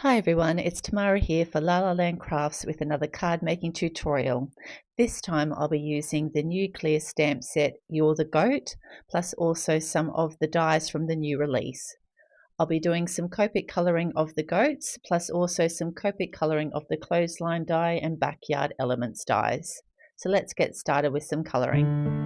Hi everyone, it's Tamara here for lalalandcrafts with another card making tutorial. This time I'll be using the new clear stamp set You're the Goat, plus also some of the dies from the new release. I'll be doing some Copic colouring of the goats, plus also some Copic colouring of the clothesline die and backyard elements dies. So let's get started with some colouring.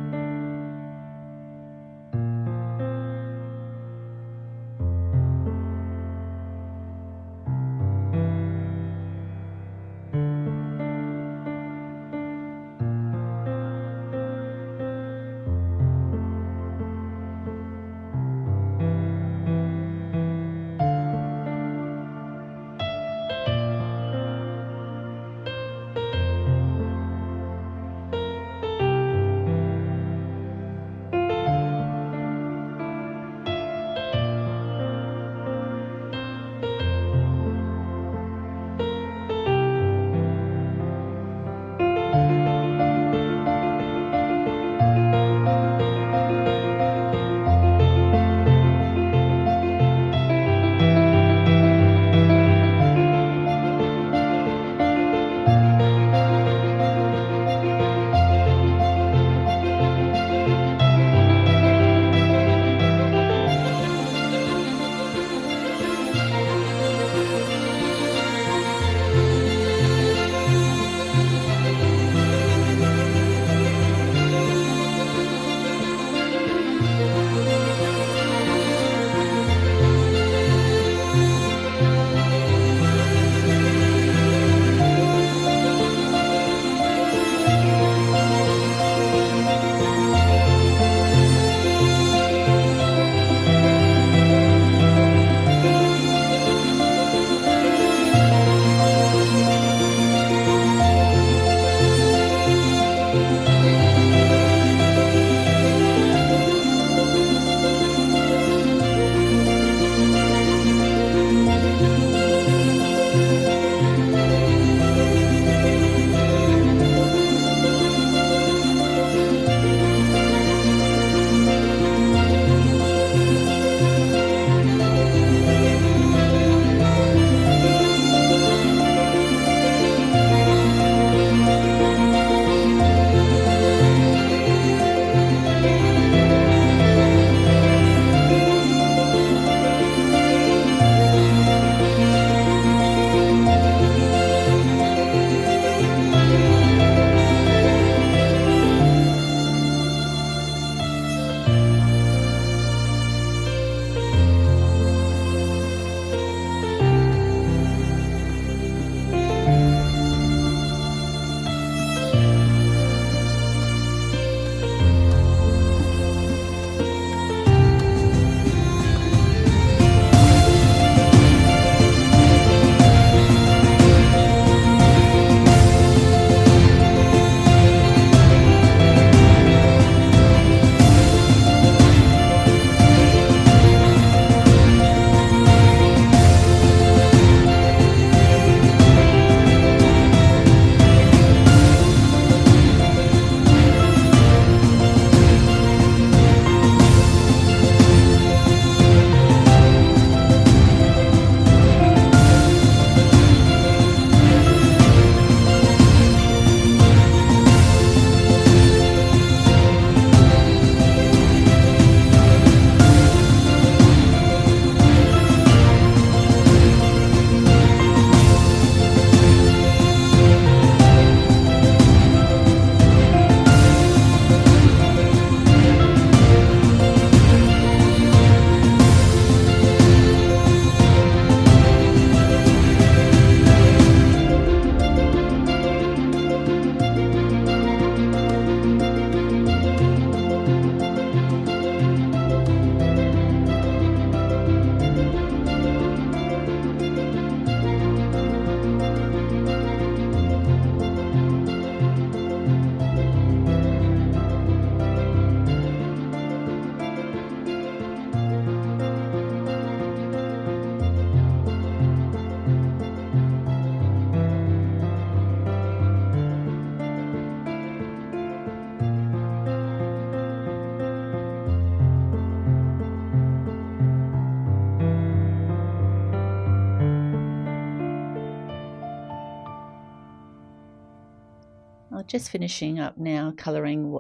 just finishing up now colouring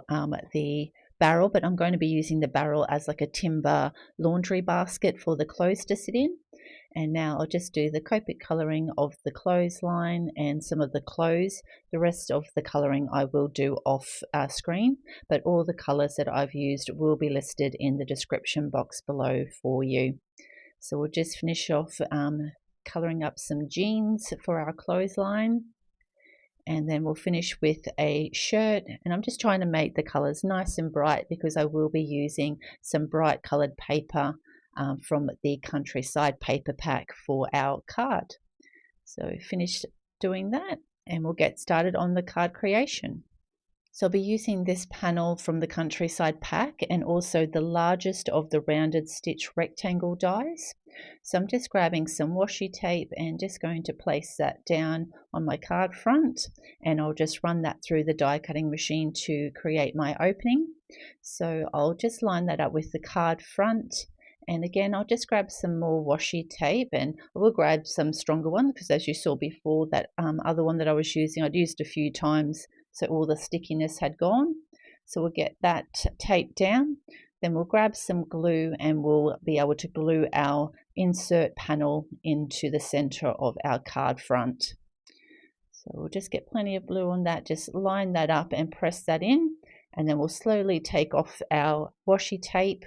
the barrel, but I'm going to be using the barrel as like a timber laundry basket for the clothes to sit in. And now I'll just do the Copic colouring of the clothesline and some of the clothes. The rest of the colouring I will do off screen, but all the colours that I've used will be listed in the description box below for you. So we'll just finish off colouring up some jeans for our clothesline. And then we'll finish with a shirt, and I'm just trying to make the colours nice and bright because I will be using some bright coloured paper from the Countryside paper pack for our card. So finished doing that, and we'll get started on the card creation. So I'll be using this panel from the Countryside pack and also the largest of the rounded stitch rectangle dies. So I'm just grabbing some washi tape and just going to place that down on my card front, and I'll just run that through the die cutting machine to create my opening. So I'll just line that up with the card front, and again I'll just grab some more washi tape, and I will grab some stronger one because as you saw before, that other one that I was using I'd used a few times, so all the stickiness had gone. So we'll get that tape down, then we'll grab some glue and we'll be able to glue our insert panel into the center of our card front. So we'll just get plenty of glue on that, just line that up and press that in, and then we'll slowly take off our washi tape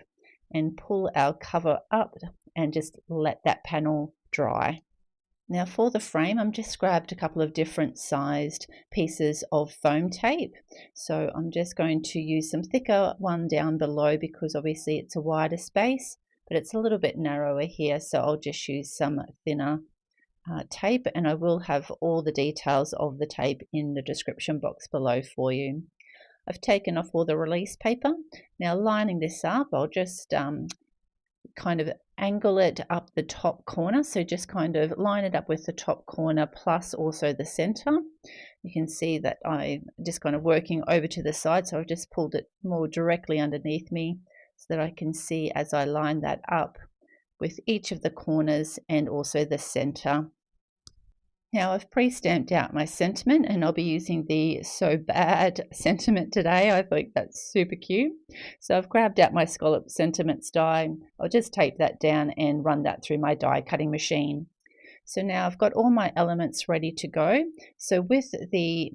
and pull our cover up and just let that panel dry. Now for the frame, I'm just grabbed a couple of different sized pieces of foam tape. So I'm just going to use some thicker one down below because obviously it's a wider space, but it's a little bit narrower here. So I'll just use some thinner tape, and I will have all the details of the tape in the description box below for you. I've taken off all the release paper. Now lining this up, I'll just kind of angle it up the top corner, so just kind of line it up with the top corner plus also the center. You can see that I'm just kind of working over to the side, so I've just pulled it more directly underneath me so that I can see as I line that up with each of the corners and also the center. Now I've pre-stamped out my sentiment, and I'll be using the So Bad sentiment today. I think that's super cute. So I've grabbed out my scallop sentiments die. I'll just tape that down and run that through my die cutting machine. So now I've got all my elements ready to go. So with the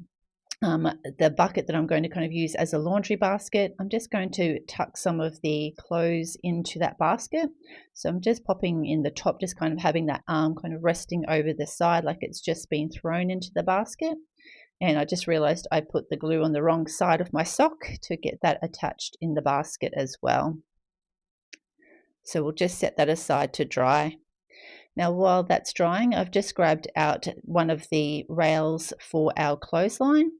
bucket that I'm going to kind of use as a laundry basket, I'm just going to tuck some of the clothes into that basket. So I'm just popping in the top, just kind of having that arm kind of resting over the side like it's just been thrown into the basket. And I just realized I put the glue on the wrong side of my sock to get that attached in the basket as well. So we'll just set that aside to dry. Now while that's drying, I've just grabbed out one of the rails for our clothesline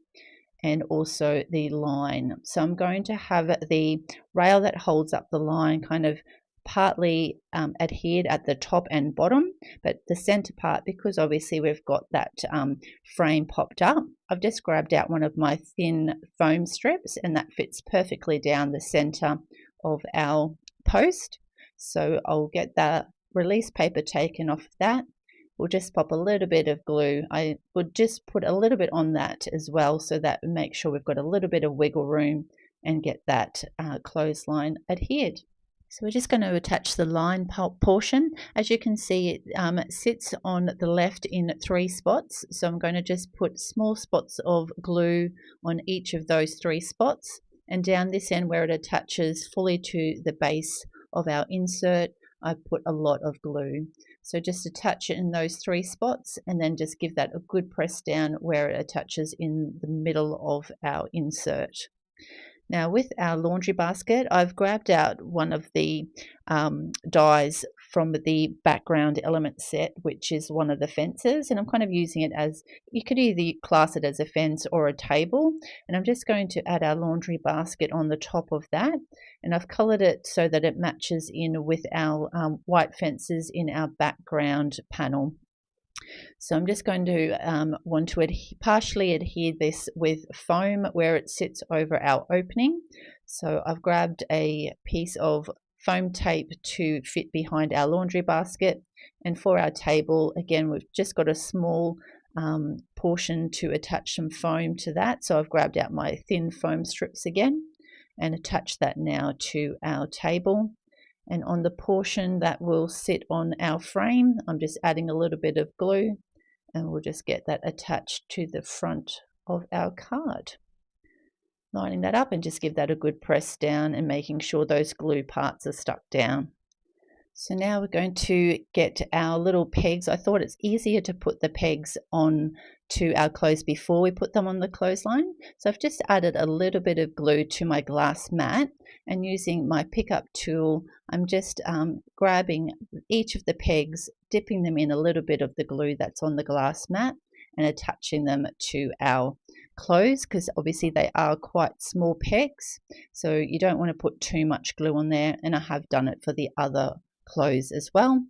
and also the line. So I'm going to have the rail that holds up the line kind of partly adhered at the top and bottom, but the center part, because obviously we've got that frame popped up, I've just grabbed out one of my thin foam strips, and that fits perfectly down the center of our post. So I'll get the release paper taken off that. We'll just pop a little bit of glue. I would just put a little bit on that as well, so that we make sure we've got a little bit of wiggle room and get that clothesline adhered. So we're just going to attach the line portion. As you can see, it sits on the left in 3 spots. So I'm going to just put small spots of glue on each of those 3 spots, and down this end where it attaches fully to the base of our insert, I put a lot of glue. So just attach it in those 3 spots and then just give that a good press down where it attaches in the middle of our insert. Now with our laundry basket, I've grabbed out one of the dies from the background element set, which is one of the fences, and I'm kind of using it as, you could either class it as a fence or a table, and I'm just going to add our laundry basket on the top of that, and I've colored it so that it matches in with our white fences in our background panel. So I'm just going to want to partially adhere this with foam where it sits over our opening. So I've grabbed a piece of foam tape to fit behind our laundry basket, and for our table, again, we've just got a small portion to attach some foam to that. So I've grabbed out my thin foam strips again and attach that now to our table. And on the portion that will sit on our frame, I'm just adding a little bit of glue, and we'll just get that attached to the front of our card. Lining that up and just give that a good press down and making sure those glue parts are stuck down. So now we're going to get our little pegs. I thought it's easier to put the pegs on to our clothes before we put them on the clothesline. So I've just added a little bit of glue to my glass mat, and using my pickup tool, I'm just grabbing each of the pegs, dipping them in a little bit of the glue that's on the glass mat and attaching them to our clothes, because obviously they are quite small pegs, so you don't want to put too much glue on there, and I have done it for the other clothes as well.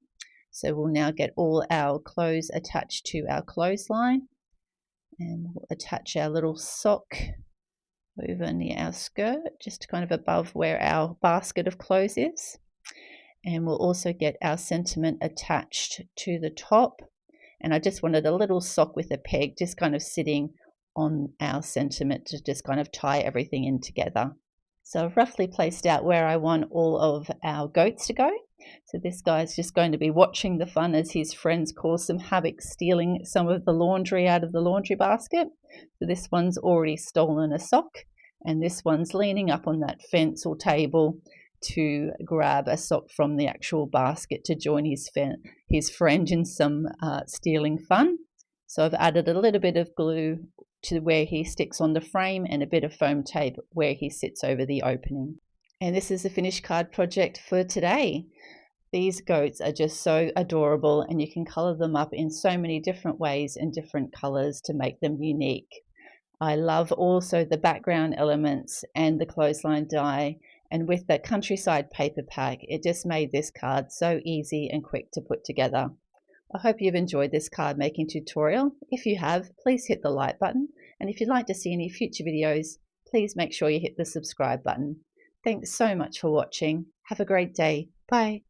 So we'll now get all our clothes attached to our clothesline, and we'll attach our little sock over near our skirt, just kind of above where our basket of clothes is. And we'll also get our sentiment attached to the top, and I just wanted a little sock with a peg just kind of sitting on our sentiment to just kind of tie everything in together. So I've roughly placed out where I want all of our goats to go. So this guy's just going to be watching the fun as his friends cause some havoc, stealing some of the laundry out of the laundry basket. So this one's already stolen a sock, and this one's leaning up on that fence or table to grab a sock from the actual basket to join his friend in some stealing fun. So I've added a little bit of glue to where he sticks on the frame and a bit of foam tape where he sits over the opening. And this is the finished card project for today. These goats are just so adorable, and you can color them up in so many different ways and different colors to make them unique. I love also the background elements and the clothesline die, and with the countryside paper pack, it just made this card so easy and quick to put together. I hope you've enjoyed this card making tutorial. If you have, please hit the like button, and if you'd like to see any future videos, please make sure you hit the subscribe button. Thanks so much for watching. Have a great day. Bye.